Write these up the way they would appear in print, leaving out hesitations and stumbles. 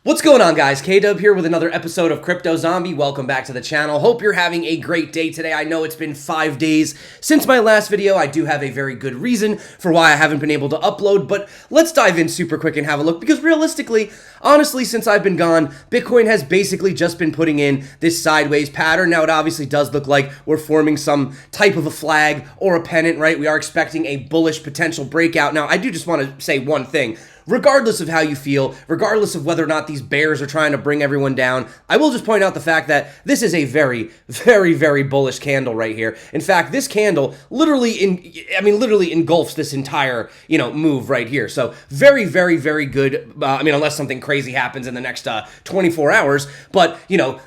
What's going on, guys? K-Dub here with another episode of Crypto Zombie. Welcome back to the channel. Hope you're having a great day today. I know it's been 5 days since my last video. I do have a very good reason for why I haven't been able to upload, but let's dive in super quick and have a look, because realistically, honestly, since I've been gone, Bitcoin has basically just been putting in this sideways pattern. Now, it obviously does look like we're forming some type of a flag or a pennant, right? We are expecting a bullish potential breakout. Now, I do just want to say one thing. Regardless of how you feel, regardless of whether or not these bears are trying to bring everyone down, I will just point out the fact that this is a very, very bullish candle right here. In fact, this candle literally engulfs this entire, move right here. So very good. Unless something crazy happens in the next 24 hours. But,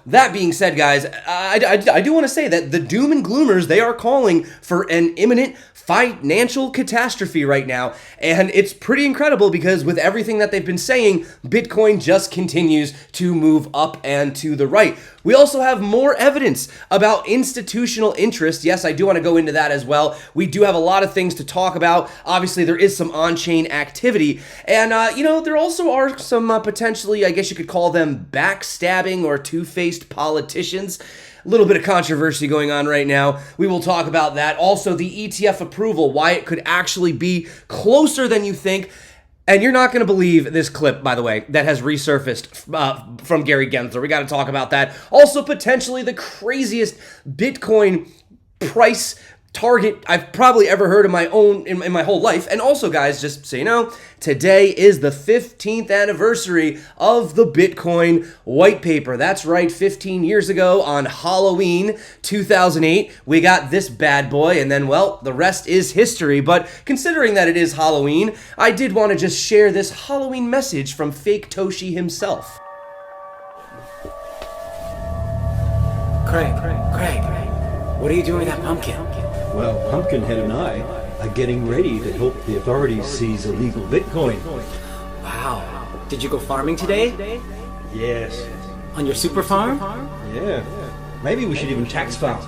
that being said, guys, I do want to say that the doom and gloomers, they are calling for an imminent financial catastrophe right now. And it's pretty incredible because with everything that they've been saying, Bitcoin just continues to move up and to the right. We also have more evidence about institutional interest. Yes, I do want to go into that as well. We do have a lot of things to talk about. Obviously, there is some on-chain activity. And, there also are some potentially, I guess you could call them backstabbing or two-faced politicians. A little bit of controversy going on right now. We will talk about that. Also, the ETF approval, why it could actually be closer than you think. And you're not going to believe this clip, by the way, that has resurfaced from Gary Gensler. We got to talk about that. Also, potentially the craziest Bitcoin price target I've probably ever heard in my whole life. And also, guys, just so you know, today is the 15th anniversary of the Bitcoin white paper. That's right, 15 years ago on Halloween 2008, we got this bad boy, and then, well, the rest is history. But considering that it is Halloween, I did want to just share this Halloween message from Fake Toshi himself. Craig, what are you doing with that pumpkin? Well, Pumpkinhead and I are getting ready to help the authorities seize illegal Bitcoin. Wow. Did you go farming today? Yes. On your super farm? Yeah. Maybe we should even tax farm.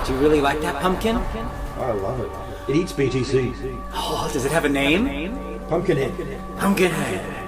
Do you really like that pumpkin? I love it. It eats BTC. Oh, does it have a name? Pumpkinhead. Pumpkinhead.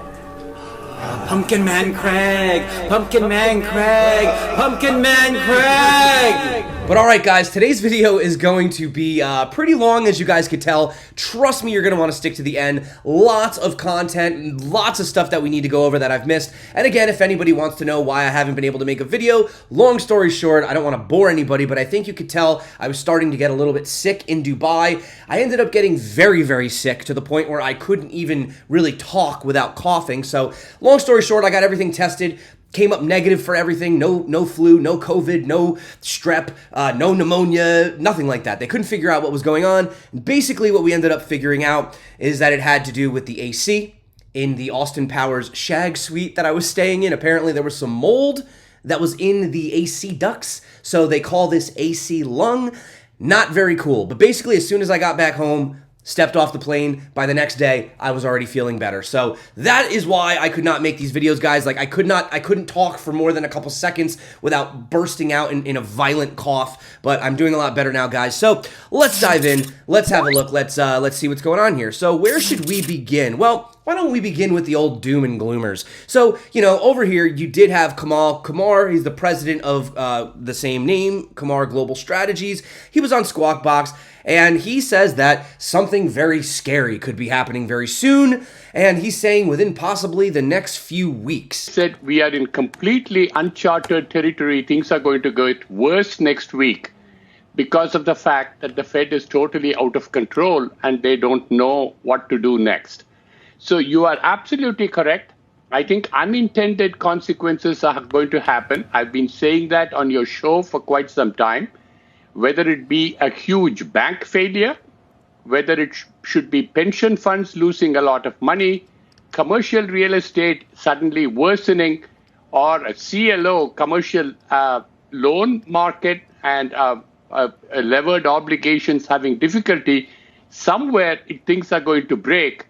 Pumpkin Man Craig! Pumpkin Man Craig! Pumpkin Man Craig! But alright, guys, today's video is going to be pretty long, as you guys could tell. Trust me, you're going to want to stick to the end. Lots of content, lots of stuff that we need to go over that I've missed. And again, if anybody wants to know why I haven't been able to make a video, long story short, I don't want to bore anybody, but I think you could tell I was starting to get a little bit sick in Dubai. I ended up getting very sick to the point where I couldn't even really talk without coughing. So, long story short, I got everything tested. Came up negative for everything. No flu, no COVID, no strep, no pneumonia, nothing like that. They couldn't figure out what was going on. Basically, what we ended up figuring out is that it had to do with the AC in the Austin Powers Shag Suite that I was staying in. Apparently, there was some mold that was in the AC ducts, so they call this AC lung. Not very cool. But basically, as soon as I got back home, stepped off the plane, by the next day, I was already feeling better. So that is why I could not make these videos, guys. Like, I couldn't talk for more than a couple seconds without bursting out in a violent cough. But I'm doing a lot better now, guys. So let's dive in. Let's have a look. Let's see what's going on here. So where should we begin? Well, why don't we begin with the old doom and gloomers? So, over here, you did have Kumar. He's the president of the same name, Kumar Global Strategies. He was on Squawk Box, and he says that something very scary could be happening very soon, and he's saying within possibly the next few weeks. Said we are in completely uncharted territory. Things are going to get worse next week because of the fact that the Fed is totally out of control and they don't know what to do next. So you are absolutely correct. I think unintended consequences are going to happen. I've been saying that on your show for quite some time. Whether it be a huge bank failure, whether it should be pension funds losing a lot of money, commercial real estate suddenly worsening, or a CLO, commercial loan market, and levered obligations having difficulty, somewhere things are going to break.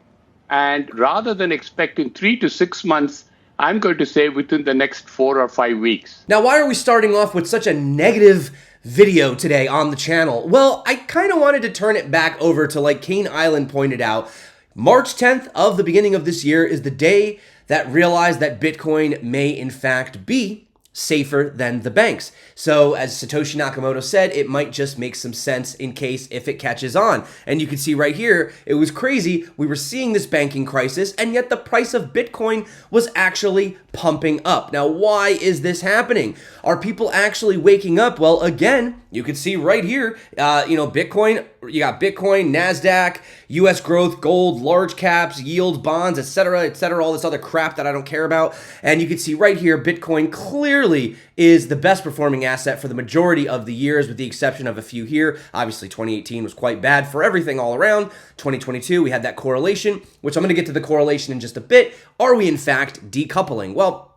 And rather than expecting 3 to 6 months, I'm going to say within the next 4 or 5 weeks. Now, why are we starting off with such a negative video today on the channel? Well, I kind of wanted to turn it back over to, like Kane Island pointed out, March 10th of the beginning of this year is the day that realize that Bitcoin may in fact be safer than the banks. So as Satoshi Nakamoto said, it might just make some sense in case if it catches on. And you can see right here, it was crazy. We were seeing this banking crisis, and yet the price of Bitcoin was actually pumping up. Now, why is this happening? Are people actually waking up? Well, again, you can see right here, Bitcoin, you got Bitcoin, NASDAQ, US growth, gold, large caps, yield, bonds, etc., all this other crap that I don't care about. And you can see right here, Bitcoin clearly is the best performing asset for the majority of the years, with the exception of a few here. Obviously, 2018 was quite bad for everything all around. 2022, we had that correlation, which I'm going to get to the correlation in just a bit. Are we in fact decoupling? Well,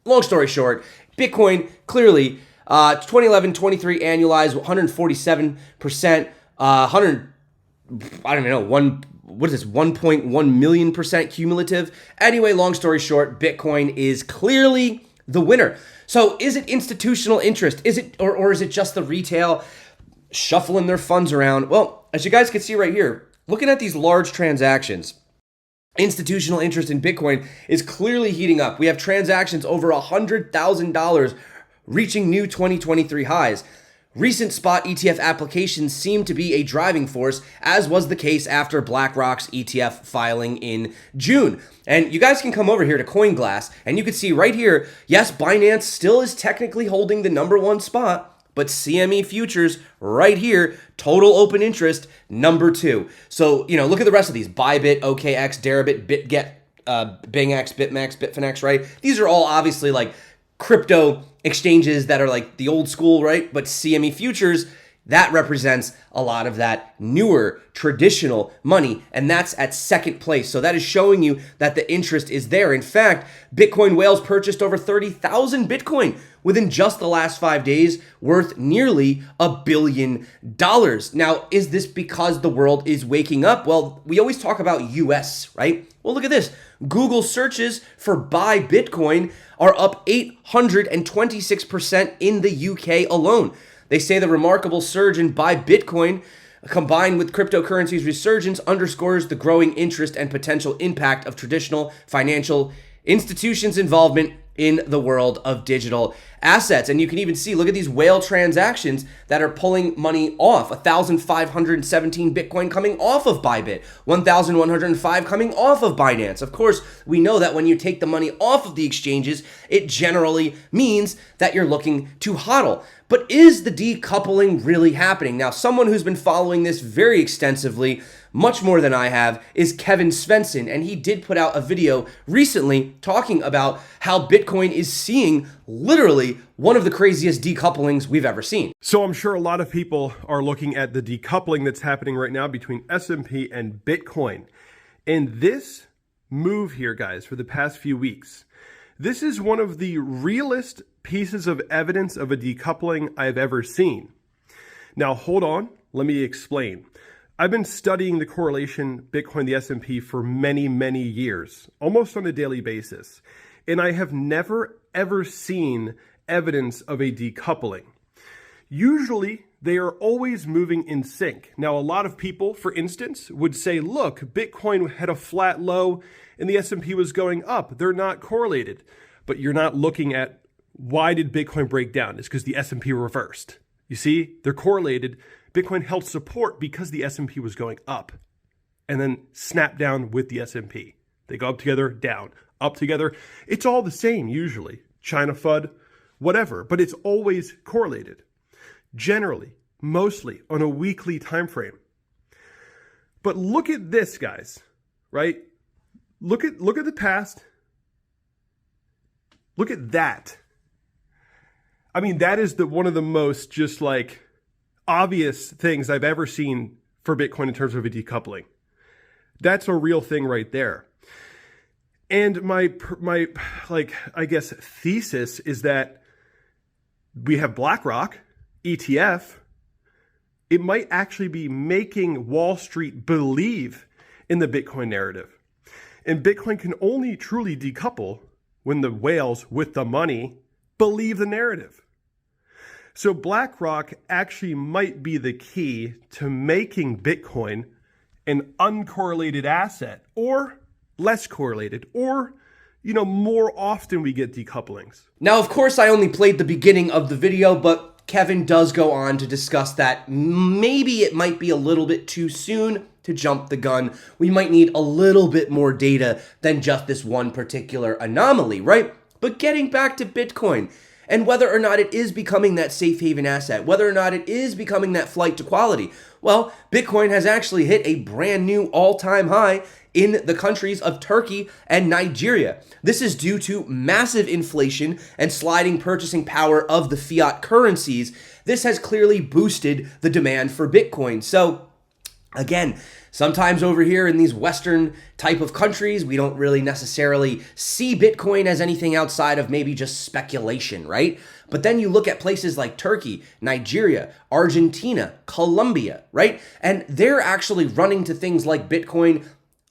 long story short, Bitcoin clearly 2011, 23 annualized 147%, 1.1 million percent cumulative. Anyway, long story short, Bitcoin is clearly the winner. So is it institutional interest? Is it, or is it just the retail shuffling their funds around? Well, as you guys can see right here, looking at these large transactions, institutional interest in Bitcoin is clearly heating up. We have transactions over $100,000 reaching new 2023 highs. Recent spot ETF applications seem to be a driving force, as was the case after BlackRock's ETF filing in June. And you guys can come over here to CoinGlass, and you can see right here, yes, Binance still is technically holding the #1 spot, but CME futures right here, total open interest, #2. So, look at the rest of these: Bybit, OKX, Deribit, BitGet, BingX, BitMEX, Bitfinex, right? These are all obviously like crypto exchanges that are like the old school, right? But CME futures, that represents a lot of that newer traditional money, and that's at second place. So that is showing you that the interest is there. In fact, Bitcoin whales purchased over 30,000 Bitcoin within just the last 5 days, worth nearly $1 billion. Now, is this because the world is waking up? Well, we always talk about US, right? Well, look at this. Google searches for buy Bitcoin are up 826% in the UK alone. They say the remarkable surge in buy Bitcoin, combined with cryptocurrency's resurgence, underscores the growing interest and potential impact of traditional financial institutions' involvement in the world of digital assets. And you can even see, look at these whale transactions that are pulling money off. 1,517 Bitcoin coming off of Bybit, 1,105 coming off of Binance. Of course, we know that when you take the money off of the exchanges, it generally means that you're looking to hodl. But is the decoupling really happening? Now, someone who's been following this very extensively, much more than I have, is Kevin Svensson, and he did put out a video recently talking about how Bitcoin is seeing literally one of the craziest decouplings we've ever seen. So I'm sure a lot of people are looking at the decoupling that's happening right now between S&P and Bitcoin. And this move here, guys, for the past few weeks, this is one of the realest pieces of evidence of a decoupling I've ever seen. Now, hold on, let me explain. I've been studying the correlation Bitcoin, the S&P for many, many years, almost on a daily basis. And I have never, ever seen evidence of a decoupling. Usually, they are always moving in sync. Now, a lot of people, for instance, would say, look, Bitcoin had a flat low and the S&P was going up. They're not correlated. But you're not looking at why did Bitcoin break down? It's because the S&P reversed. You see, they're correlated. Bitcoin held support because the S&P was going up and then snapped down with the S&P. They go up together, down, up together. It's all the same usually. China FUD, whatever, but it's always correlated. Generally, mostly on a weekly time frame. But look at this, guys, right? Look at the past. Look at that. I mean, that is one of the most just like obvious things I've ever seen for Bitcoin in terms of a decoupling. That's a real thing right there. And my I guess thesis is that we have BlackRock ETF. It might actually be making Wall Street believe in the Bitcoin narrative. And Bitcoin can only truly decouple when the whales with the money believe the narrative. So BlackRock actually might be the key to making Bitcoin an uncorrelated asset, or less correlated, or more often we get decouplings. Now, of course, I only played the beginning of the video, but Kevin does go on to discuss that maybe it might be a little bit too soon to jump the gun. We might need a little bit more data than just this one particular anomaly, right? But getting back to Bitcoin and whether or not it is becoming that safe haven asset, whether or not it is becoming that flight to quality, well, Bitcoin has actually hit a brand new all-time high in the countries of Turkey and Nigeria. This is due to massive inflation and sliding purchasing power of the fiat currencies. This has clearly boosted the demand for Bitcoin. So again, sometimes over here in these Western type of countries, we don't really necessarily see Bitcoin as anything outside of maybe just speculation, right? But then you look at places like Turkey, Nigeria, Argentina, Colombia, right? And they're actually running to things like Bitcoin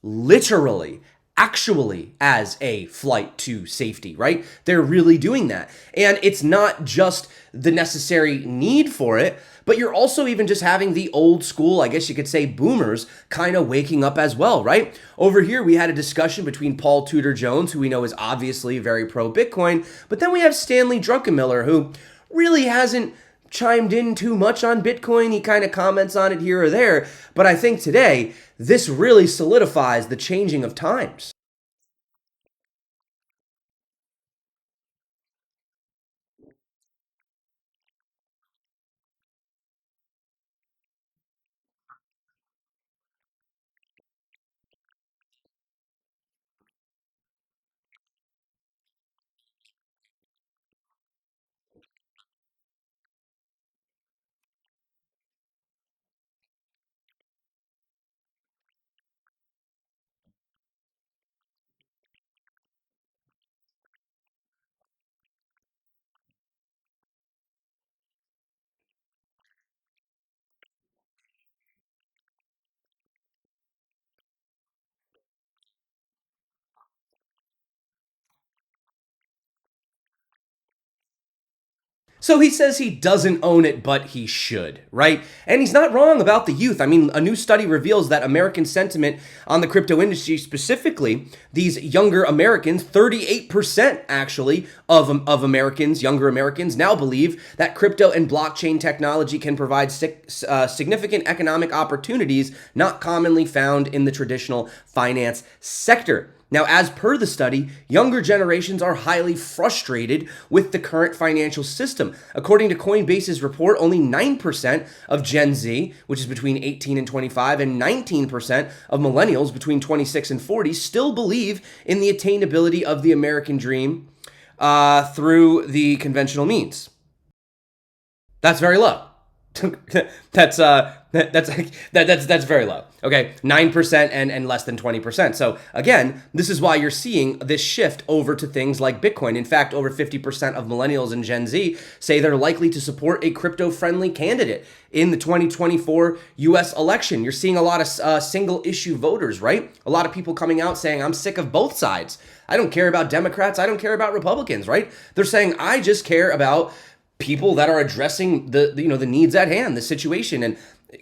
literally, actually as a flight to safety, right? They're really doing that. And it's not just the necessary need for it, but you're also even just having the old school, I guess you could say boomers, kind of waking up as well, right? Over here, we had a discussion between Paul Tudor Jones, who we know is obviously very pro-Bitcoin, but then we have Stanley Druckenmiller, who really hasn't chimed in too much on Bitcoin. He kind of comments on it here or there, but I think today, this really solidifies the changing of times. So he says he doesn't own it, but he should, right? And he's not wrong about the youth. I mean, a new study reveals that American sentiment on the crypto industry, specifically these younger Americans, 38% actually of Americans, younger Americans, now believe that crypto and blockchain technology can provide significant economic opportunities not commonly found in the traditional finance sector. Now, as per the study, younger generations are highly frustrated with the current financial system. According to Coinbase's report, only 9% of Gen Z, which is between 18 and 25, and 19% of millennials between 26 and 40 still believe in the attainability of the American dream through the conventional means. That's very low. That's very low. Okay, 9% and less than 20%. So again, this is why you're seeing this shift over to things like Bitcoin. In fact, over 50% of millennials and Gen Z say they're likely to support a crypto-friendly candidate in the 2024 US election. You're seeing a lot of single-issue voters, right? A lot of people coming out saying, I'm sick of both sides. I don't care about Democrats. I don't care about Republicans, right? They're saying, I just care about people that are addressing the needs at hand, the situation. And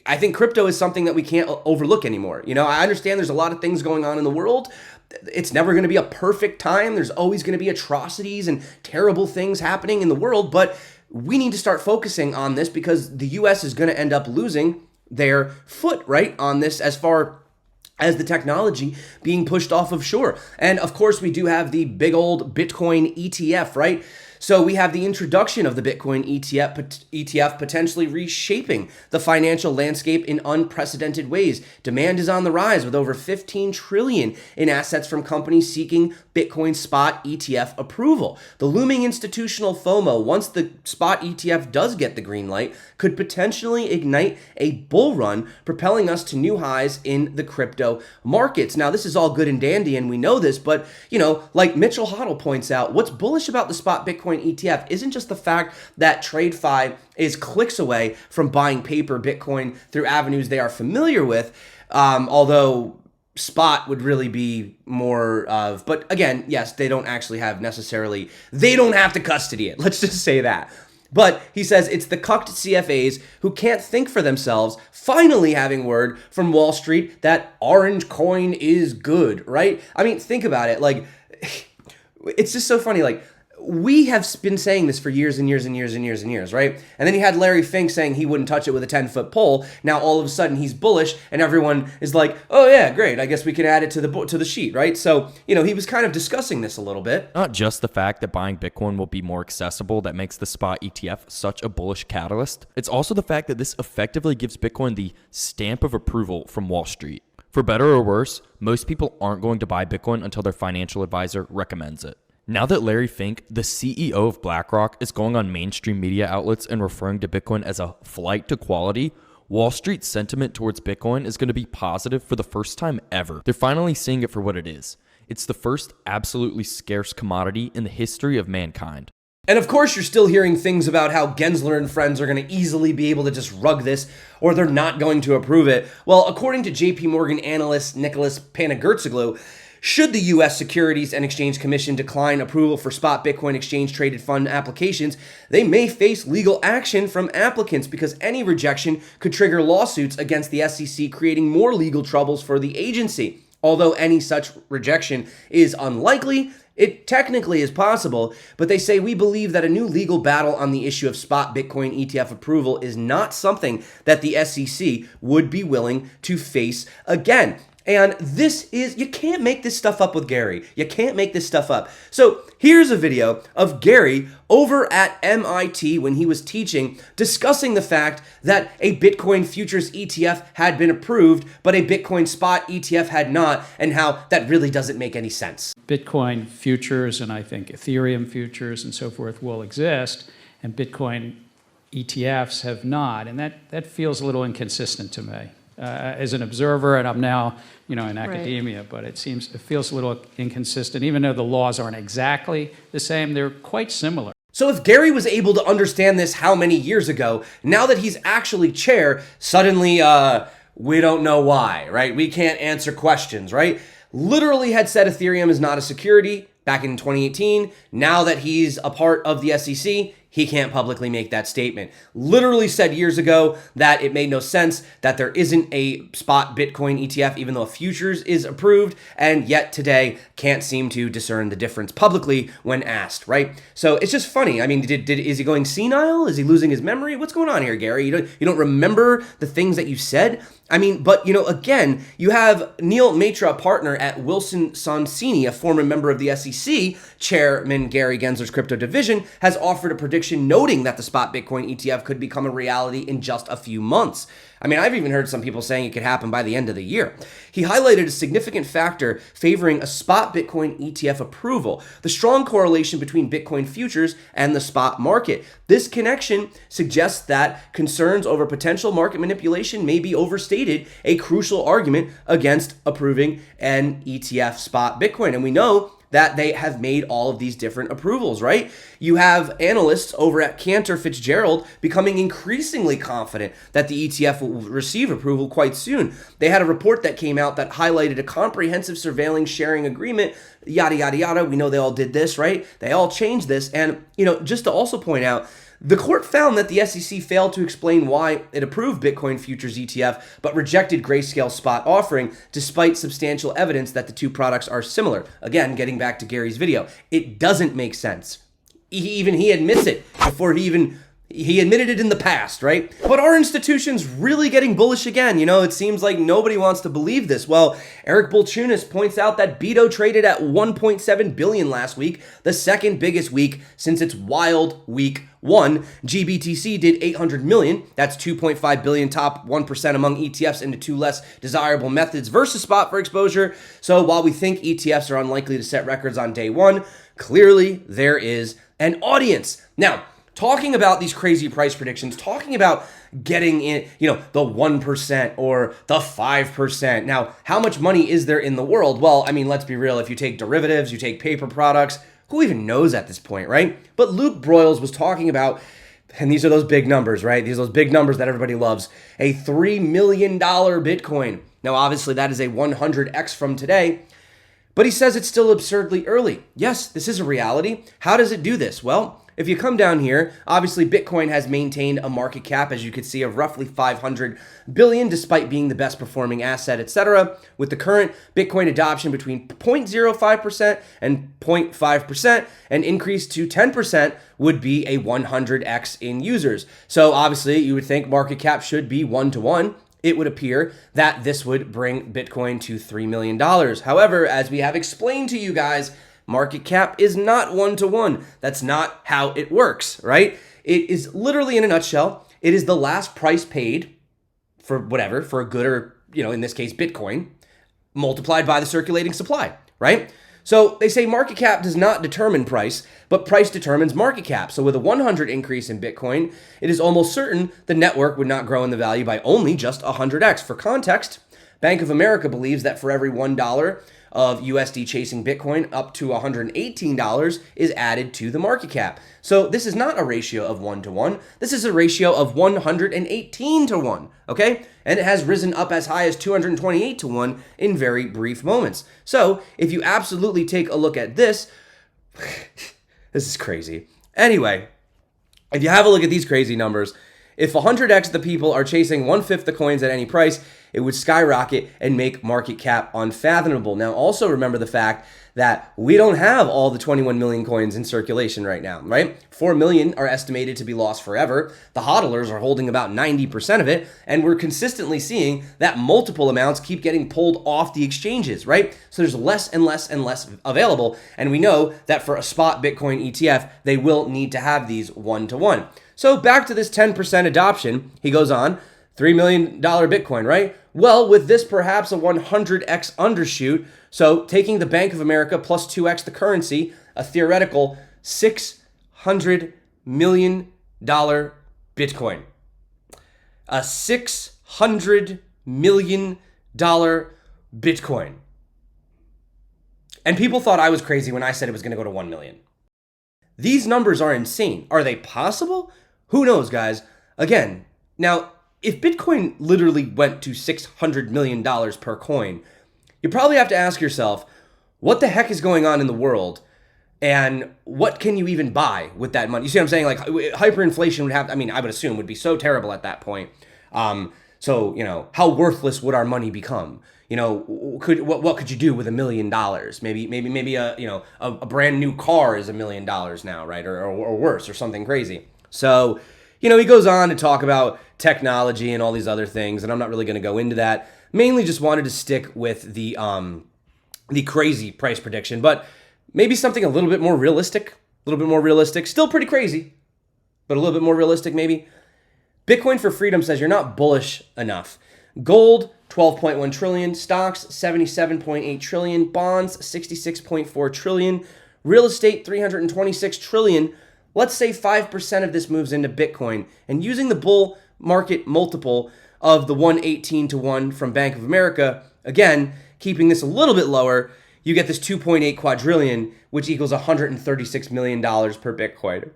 I think crypto is something that we can't overlook anymore. I understand there's a lot of things going on in the world. It's never going to be a perfect time. There's always going to be atrocities and terrible things happening in the world, but we need to start focusing on this because the US is going to end up losing their foot, right, on this as far as the technology being pushed off of shore. And of course, we do have the big old Bitcoin ETF, right? So we have the introduction of the Bitcoin ETF potentially reshaping the financial landscape in unprecedented ways. Demand is on the rise with over 15 trillion in assets from companies seeking Bitcoin spot ETF approval. The looming institutional FOMO, once the spot ETF does get the green light, could potentially ignite a bull run, propelling us to new highs in the crypto markets. Now, this is all good and dandy, and we know this, but, like Mitchell Hoddle points out, what's bullish about the spot Bitcoin ETF isn't just the fact that TradeFi is clicks away from buying paper Bitcoin through avenues they are familiar with, although spot would really be more of, but again, yes, they don't actually have necessarily, they don't have to custody it. Let's just say that. But he says it's the cucked CFAs who can't think for themselves finally having word from Wall Street that orange coin is good, right? I mean, think about it. Like, it's just so funny. Like, we have been saying this for years and years and years and years and years, right? And then you had Larry Fink saying he wouldn't touch it with a 10-foot pole. Now all of a sudden he's bullish, and everyone is like, "Oh yeah, great. I guess we can add it to the sheet," right? So he was kind of discussing this a little bit. Not just the fact that buying Bitcoin will be more accessible that makes the spot ETF such a bullish catalyst. It's also the fact that this effectively gives Bitcoin the stamp of approval from Wall Street. For better or worse, most people aren't going to buy Bitcoin until their financial advisor recommends it. Now that Larry Fink, the CEO of BlackRock, is going on mainstream media outlets and referring to Bitcoin as a flight to quality, Wall Street's sentiment towards Bitcoin is going to be positive for the first time ever. They're finally seeing it for what it is. It's the first absolutely scarce commodity in the history of mankind. And of course, you're still hearing things about how Gensler and friends are going to easily be able to just rug this, or they're not going to approve it. Well, according to JP Morgan analyst Nicholas Panagurtsoglou, should the U.S. Securities and Exchange Commission decline approval for spot Bitcoin exchange-traded fund applications, they may face legal action from applicants because any rejection could trigger lawsuits against the SEC, creating more legal troubles for the agency. Although any such rejection is unlikely, it technically is possible, but they say we believe that a new legal battle on the issue of spot Bitcoin ETF approval is not something that the SEC would be willing to face again. And this is, you can't make this stuff up with Gary. You can't make this stuff up. So here's a video of Gary over at MIT when he was teaching, discussing the fact that a Bitcoin futures ETF had been approved, but a Bitcoin spot ETF had not, and how that really doesn't make any sense. Bitcoin futures and I think ethereum futures and so forth will exist, and Bitcoin ETFs have not. And that feels a little inconsistent to me. As an observer, and I'm now, in academia, but it feels a little inconsistent. Even though the laws aren't exactly the same, they're quite similar. So if Gary was able to understand this how many years ago, now that he's actually chair, suddenly, we don't know why, right? We can't answer questions, right? Literally had said Ethereum is not a security back in 2018. Now that he's a part of the SEC, he can't publicly make that statement. Literally said years ago that it made no sense, that there isn't a spot Bitcoin ETF, even though a futures is approved, and yet today can't seem to discern the difference publicly when asked, right? So it's just funny. I mean, is he going senile? Is he losing his memory? What's going on here, Gary? You don't remember the things that you said? I mean, but, again, you have Neil Matra, a partner at Wilson Sonsini, a former member of the SEC, Chairman Gary Gensler's crypto division, has offered a prediction noting that the spot Bitcoin ETF could become a reality in just a few months. I mean, I've even heard some people saying it could happen by the end of the year. He highlighted a significant factor favoring a spot Bitcoin ETF approval, the strong correlation between Bitcoin futures and the spot market. This connection suggests that concerns over potential market manipulation may be overstated, a crucial argument against approving an ETF spot Bitcoin. And we know that they have made all of these different approvals, right? You have analysts over at Cantor Fitzgerald becoming increasingly confident that the ETF will receive approval quite soon. They had a report that came out that highlighted a comprehensive surveillance sharing agreement, yada, yada, yada. We know they all did this, right? They all changed this. And, just to also point out, the court found that the SEC failed to explain why it approved Bitcoin futures ETF, but rejected Grayscale's spot offering, despite substantial evidence that the two products are similar. Again, getting back to Gary's video, it doesn't make sense. He admits it before he admitted it in the past, right? But are institutions really getting bullish again? It seems like nobody wants to believe this. Well, Eric Bolchunas points out that BITO traded at 1.7 billion last week, the second biggest week since its wild week one. GBTC did 800 million. That's 2.5 billion, top 1% among ETFs into two less desirable methods versus spot for exposure. So while we think ETFs are unlikely to set records on day one, clearly there is an audience. Now, talking about these crazy price predictions, talking about getting in, the 1% or the 5%. Now, how much money is there in the world? Well, I mean, let's be real. If you take derivatives, you take paper products, who even knows at this point, right? But Luke Broyles was talking about, and these are those big numbers, right? These are those big numbers that everybody loves. A $3 million Bitcoin. Now, obviously, that is a 100x from today. But he says it's still absurdly early. Yes, this is a reality. How does it do this? Well, if you come down here, obviously Bitcoin has maintained a market cap, as you can see, of roughly 500 billion, despite being the best performing asset, etc. With the current Bitcoin adoption between 0.05% and 0.5%, an increase to 10% would be a 100x in users. So obviously you would think market cap should be 1-to-1. It would appear that this would bring Bitcoin to $3 million. However, as we have explained to you guys, market cap is not 1-to-1. That's not how it works, right? It is literally, in a nutshell, it is the last price paid for whatever, for a good or, in this case, Bitcoin, multiplied by the circulating supply, right? So they say market cap does not determine price, but price determines market cap. So with a 100 increase in Bitcoin, it is almost certain the network would not grow in the value by only just 100x. For context, Bank of America believes that for every $1 of USD chasing Bitcoin, up to $118 is added to the market cap. So this is not a ratio of 1-to-1. This is a ratio of 118-to-1, okay? And it has risen up as high as 228-to-1 in very brief moments. So if you absolutely take a look at this, this is crazy. Anyway, if you have a look at these crazy numbers, if 100x the people are chasing 1/5 the coins at any price, it would skyrocket and make market cap unfathomable. Now, also remember the fact that we don't have all the 21 million coins in circulation right now, right? 4 million are estimated to be lost forever. The hodlers are holding about 90% of it, and we're consistently seeing that multiple amounts keep getting pulled off the exchanges, right? So there's less and less and less available, and we know that for a spot Bitcoin ETF, they will need to have these 1-to-1. So back to this 10% adoption, he goes on, $3 million Bitcoin, right? Well, with this perhaps a 100x undershoot, so taking the Bank of America plus 2x the currency, a theoretical $600 million Bitcoin. A $600 million Bitcoin. And people thought I was crazy when I said it was going to go to 1 million. These numbers are insane. Are they possible? Who knows, guys? Again, now, if Bitcoin literally went to $600 million per coin, you probably have to ask yourself, what the heck is going on in the world? And what can you even buy with that money? You see what I'm saying? Like, hyperinflation would have, I would assume would be so terrible at that point. So, how worthless would our money become? What could you do with $1 million? Maybe a brand new car is $1 million now, right? Or worse, or something crazy. So, he goes on to talk about technology and all these other things, and I'm not really going to go into that. Mainly just wanted to stick with the crazy price prediction, but maybe something a little bit more realistic. Still pretty crazy, but a little bit more realistic maybe. Bitcoin for Freedom says you're not bullish enough. Gold, 12.1 trillion. Stocks, 77.8 trillion. Bonds, 66.4 trillion. Real estate, 326 trillion. Let's say 5% of this moves into Bitcoin. And using the bull market multiple of the 118-to-1 from Bank of America, again, keeping this a little bit lower, you get this 2.8 quadrillion, which equals $136 million per Bitcoin,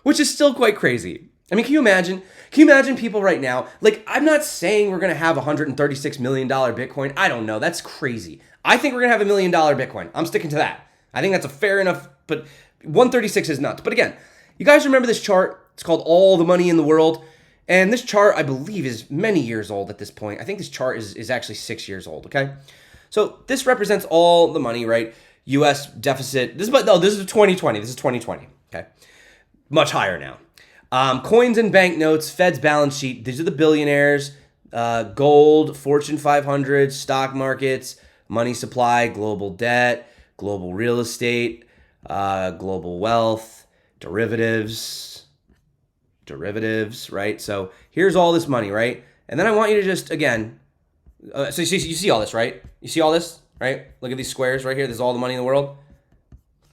which is still quite crazy. Can you imagine? Can you imagine people right now? Like, I'm not saying we're going to have $136 million Bitcoin. I don't know. That's crazy. I think we're going to have $1 million Bitcoin. I'm sticking to that. I think that's a fair enough, but 136 is nuts. But again, you guys remember this chart? It's called All the Money in the World. And this chart, I believe, is many years old at this point. I think this chart is actually 6 years old, okay? So this represents all the money, right? U.S. deficit. This is 2020. This is 2020, okay? Much higher now. Coins and banknotes, Fed's balance sheet. These are the billionaires. Gold, Fortune 500, stock markets, money supply, global debt, global real estate, global wealth, derivatives, right? So here's all this money, right? And then I want you to just, again, so you see all this, right? You see all this, right? Look at these squares right here. This is all the money in the world.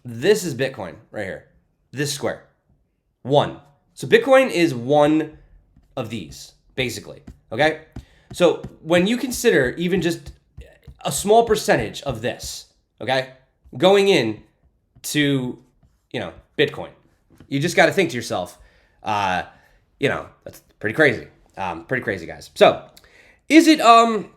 This is Bitcoin right here. This square. One. So Bitcoin is one of these, basically, okay? So when you consider even just a small percentage of this, okay, going in to, Bitcoin, you just got to think to yourself, that's pretty crazy. Pretty crazy, guys. So is it, are we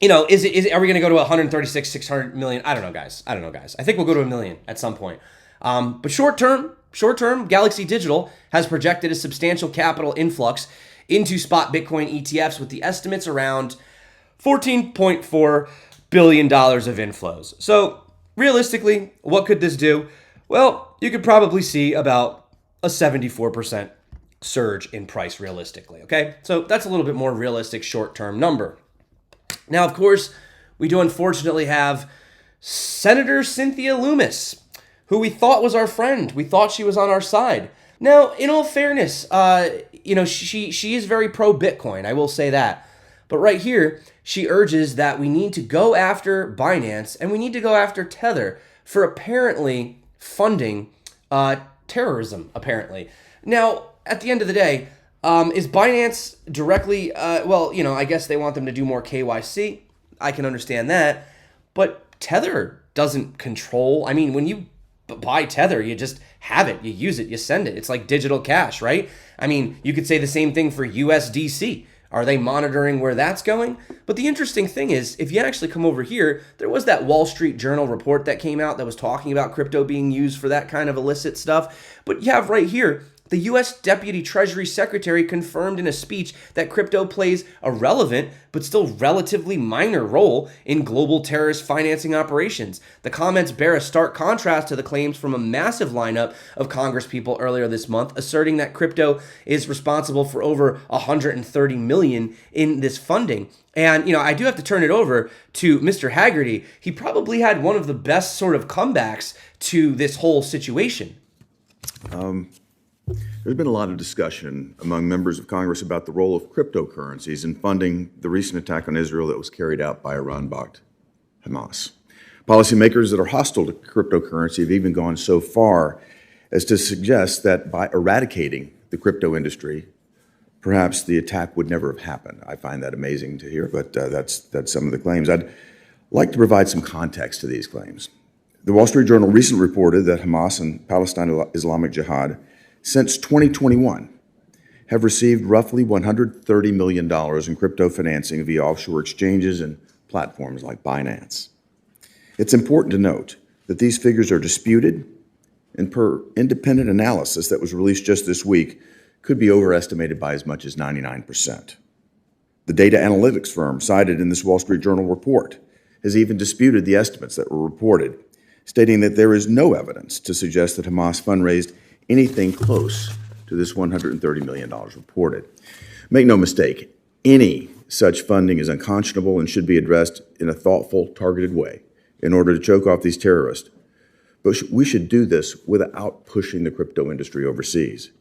going to go to 136, 600 million? I don't know, guys. I think we'll go to 1 million at some point. But short term, short-term, Galaxy Digital has projected a substantial capital influx into spot Bitcoin ETFs with the estimates around $14.4 billion of inflows. So realistically, what could this do? Well, you could probably see about a 74% surge in price realistically, okay? So that's a little bit more realistic short-term number. Now, of course, we do unfortunately have Senator Cynthia Lummis, who we thought was our friend. We thought she was on our side. Now, in all fairness, she is very pro-Bitcoin, I will say that. But right here, she urges that we need to go after Binance and we need to go after Tether for apparently funding terrorism, apparently. Now, at the end of the day, is Binance directly, I guess they want them to do more KYC. I can understand that. But Tether doesn't control. I mean, when you buy Tether, you just have it, you use it, you send it. It's like digital cash, right? I mean, you could say the same thing for USDC. Are they monitoring where that's going? But the interesting thing is, if you actually come over here, there was that Wall Street Journal report that came out that was talking about crypto being used for that kind of illicit stuff. But you have right here, the U.S. Deputy Treasury Secretary confirmed in a speech that crypto plays a relevant but still relatively minor role in global terrorist financing operations. The comments bear a stark contrast to the claims from a massive lineup of congresspeople earlier this month, asserting that crypto is responsible for over $130 million in this funding. And, I do have to turn it over to Mr. Haggerty. He probably had one of the best sort of comebacks to this whole situation. There's been a lot of discussion among members of Congress about the role of cryptocurrencies in funding the recent attack on Israel that was carried out by Iran-backed Hamas. Policymakers that are hostile to cryptocurrency have even gone so far as to suggest that by eradicating the crypto industry, perhaps the attack would never have happened. I find that amazing to hear, but that's some of the claims. I'd like to provide some context to these claims. The Wall Street Journal recently reported that Hamas and Palestine Islamic Jihad since 2021 have received roughly $130 million in crypto financing via offshore exchanges and platforms like Binance. It's important to note that these figures are disputed, and per independent analysis that was released just this week, could be overestimated by as much as 99%. The data analytics firm cited in this Wall Street Journal report has even disputed the estimates that were reported, stating that there is no evidence to suggest that Hamas fundraised anything close to this $130 million reported. Make no mistake, any such funding is unconscionable and should be addressed in a thoughtful, targeted way in order to choke off these terrorists. But we should do this without pushing the crypto industry overseas.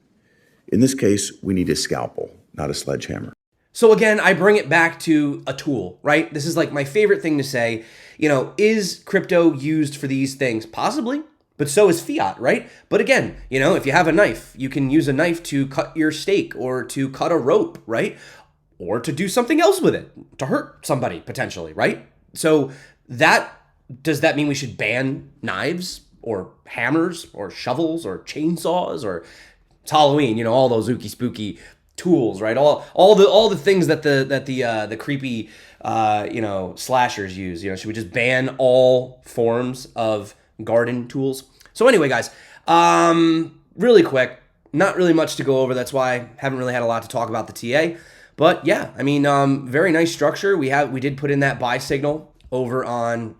In this case, we need a scalpel, not a sledgehammer. So again, I bring it back to a tool, right? This is like my favorite thing to say. Is crypto used for these things? Possibly. But so is fiat, right? But again, if you have a knife, you can use a knife to cut your steak or to cut a rope, right? Or to do something else with it, to hurt somebody potentially, right? So does that mean we should ban knives or hammers or shovels or chainsaws? Or it's Halloween, all those ooky spooky tools, right? All the things that the creepy slashers use. Should we just ban all forms of garden tools? So anyway, guys, really quick, not really much to go over. That's why I haven't really had a lot to talk about the TA. But yeah, I mean, very nice structure. We did put in that buy signal over on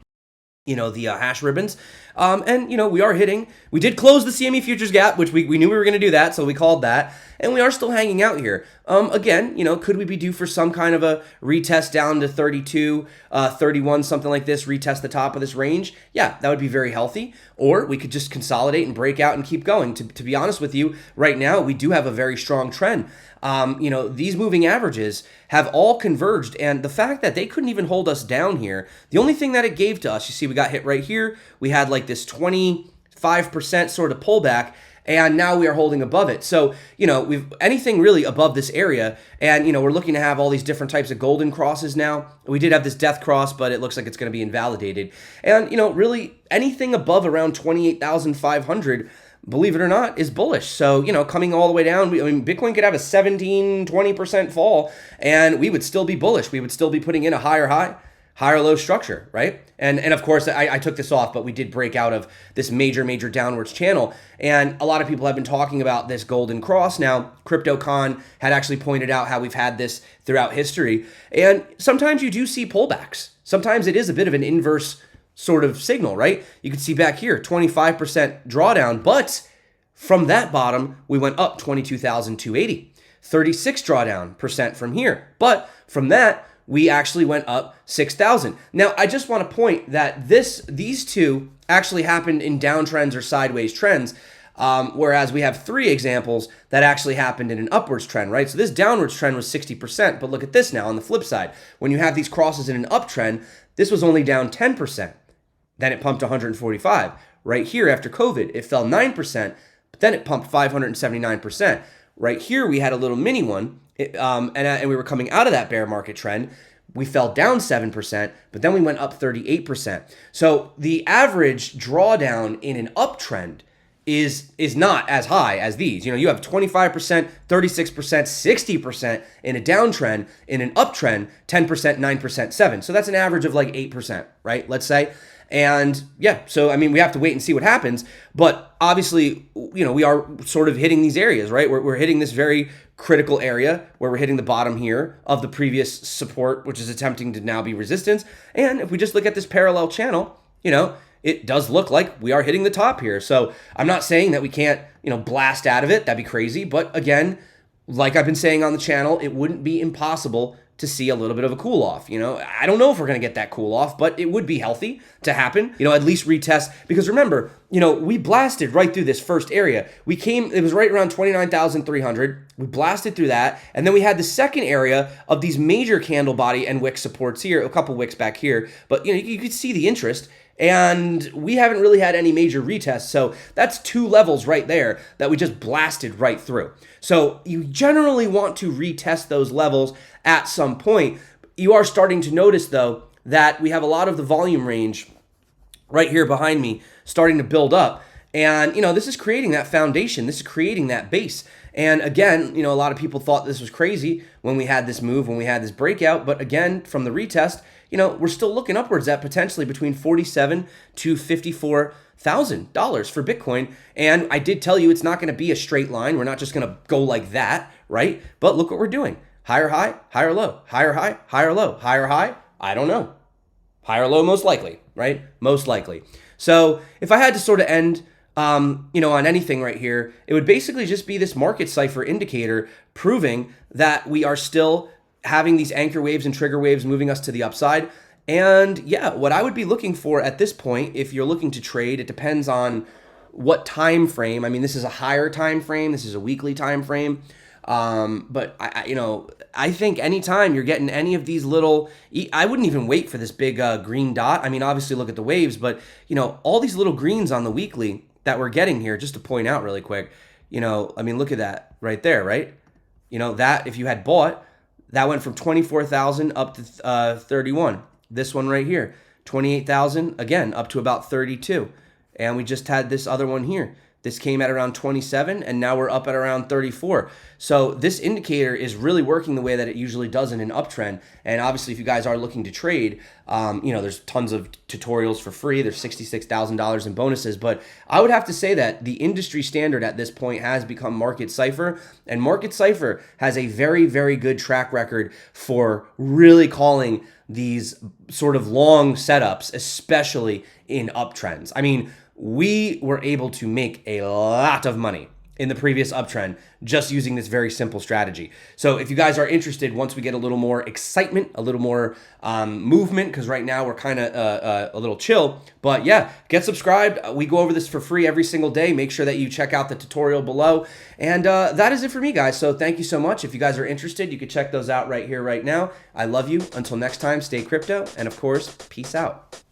the hash ribbons. We did close the CME futures gap, which we knew we were going to do that, so we called that. And we are still hanging out here. Again, could we be due for some kind of a retest down to 32, 31, something like this, retest the top of this range? Yeah, that would be very healthy. Or we could just consolidate and break out and keep going. To be honest with you, right now, we do have a very strong trend. These moving averages have all converged, and the fact that they couldn't even hold us down here, the only thing that it gave to us, you see we got hit right here, we had like this 25% sort of pullback, and now we are holding above it. So, we've anything really above this area, and, we're looking to have all these different types of golden crosses now. We did have this death cross, but it looks like it's going to be invalidated. And, really anything above around 28,500, believe it or not, is bullish. So, coming all the way down, Bitcoin could have a 17, 20% fall, and we would still be bullish. We would still be putting in a higher high, higher low structure, right? And of course, I took this off, but we did break out of this major downwards channel. And a lot of people have been talking about this golden cross. Now, CryptoCon had actually pointed out how we've had this throughout history. And sometimes you do see pullbacks. Sometimes it is a bit of an inverse sort of signal, right? You can see back here, 25% drawdown, but from that bottom, we went up 22,280. 36 drawdown percent from here. But from that, we actually went up 6,000. Now, I just want to point that these two actually happened in downtrends or sideways trends, whereas we have 3 examples that actually happened in an upwards trend, right? So this downwards trend was 60%, but look at this now on the flip side. When you have these crosses in an uptrend, this was only down 10%. Then it pumped 145. Right here after COVID, it fell 9%, but then it pumped 579%. Right here, we had a little mini one, and we were coming out of that bear market trend. We fell down 7%, but then we went up 38%. So the average drawdown in an uptrend is not as high as these. You know, you have 25%, 36%, 60% in a downtrend. In an uptrend, 10%, 9%, 7%. So that's an average of like 8%, right? Let's say. And yeah, so I mean, we have to wait and see what happens. But obviously, you know, we are sort of hitting these areas, right? We're hitting this very critical area where we're hitting the bottom here of the previous support, which is attempting to now be resistance. And if we just look at this parallel channel, you know, it does look like we are hitting the top here. So I'm not saying that we can't, you know, blast out of it. That'd be crazy. But again, like I've been saying on the channel, it wouldn't be impossible to see a little bit of a cool off. You know, I don't know if we're going to get that cool off, but it would be healthy to happen, you know, at least retest, because remember, you know, we blasted right through this first area. It was right around 29,300. We blasted through that. And then we had the second area of these major candle body and wick supports here, a couple wicks back here, but you know, you could see the interest. And we haven't really had any major retests. So that's 2 levels right there that we just blasted right through. So you generally want to retest those levels at some point. You are starting to notice, though, that we have a lot of the volume range right here behind me starting to build up. And, you know, this is creating that foundation. This is creating that base. And again, you know, a lot of people thought this was crazy when we had this move, when we had this breakout. But again, from the retest, you know, we're still looking upwards at potentially between $47,000 to $54,000 for Bitcoin. And I did tell you it's not going to be a straight line. We're not just going to go like that, right? But look what we're doing. Higher high, higher low, higher high, higher low, higher high. I don't know. Higher low, most likely, right? Most likely. So if I had to sort of end, you know, on anything right here, it would basically just be this market cipher indicator proving that we are still having these anchor waves and trigger waves moving us to the upside. And yeah, what I would be looking for at this point, if you're looking to trade, it depends on what time frame. I mean, this is a higher time frame. This is a weekly time frame. But I think anytime you're getting any of these little, I wouldn't even wait for this big green dot. I mean, obviously look at the waves, but you know, all these little greens on the weekly that we're getting here, just to point out really quick, you know, I mean, look at that right there, right? You know, that if you had bought, that went from 24,000 up to 31. This one right here, 28,000, again, up to about 32. And we just had this other one here. This came at around 27, and now we're up at around 34. So this indicator is really working the way that it usually does in an uptrend. And obviously, if you guys are looking to trade, you know, there's tons of tutorials for free. There's $66,000 in bonuses. But I would have to say that the industry standard at this point has become Market Cipher. And Market Cipher has a very, very good track record for really calling these sort of long setups, especially in uptrends. I mean, we were able to make a lot of money in the previous uptrend just using this very simple strategy. So if you guys are interested, once we get a little more excitement, a little more movement, because right now we're kind of a little chill, but yeah, get subscribed. We go over this for free every single day. Make sure that you check out the tutorial below. And that is it for me, guys. So thank you so much. If you guys are interested, you can check those out right here, right now. I love you. Until next time, stay crypto. And of course, peace out.